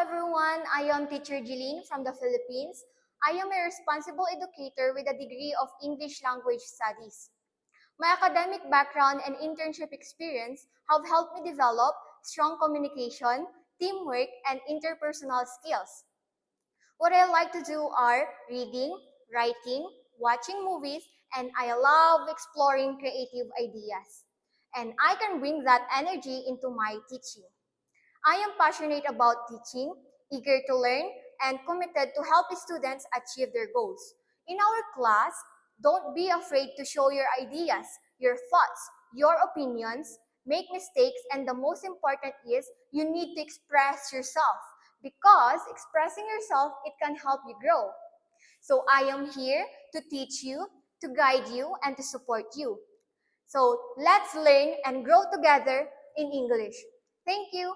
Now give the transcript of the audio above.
everyone, I am Teacher Jeline from the Philippines. I am a responsible educator with a degree of English Language Studies. My academic background and internship experience have helped me develop strong communication, teamwork, and interpersonal skills. What I like to do are reading, writing, watching movies, and I love exploring creative ideas. And I can bring that energy into my teaching. I am passionate about teaching, eager to learn, and committed to help students achieve their goals. In our class, don't be afraid to show your ideas, your thoughts, your opinions, make mistakes, and the most important is you need to express yourself because expressing yourself, it can help you grow. So I am here to teach you, to guide you, and to support you. So let's learn and grow together in English. Thank you.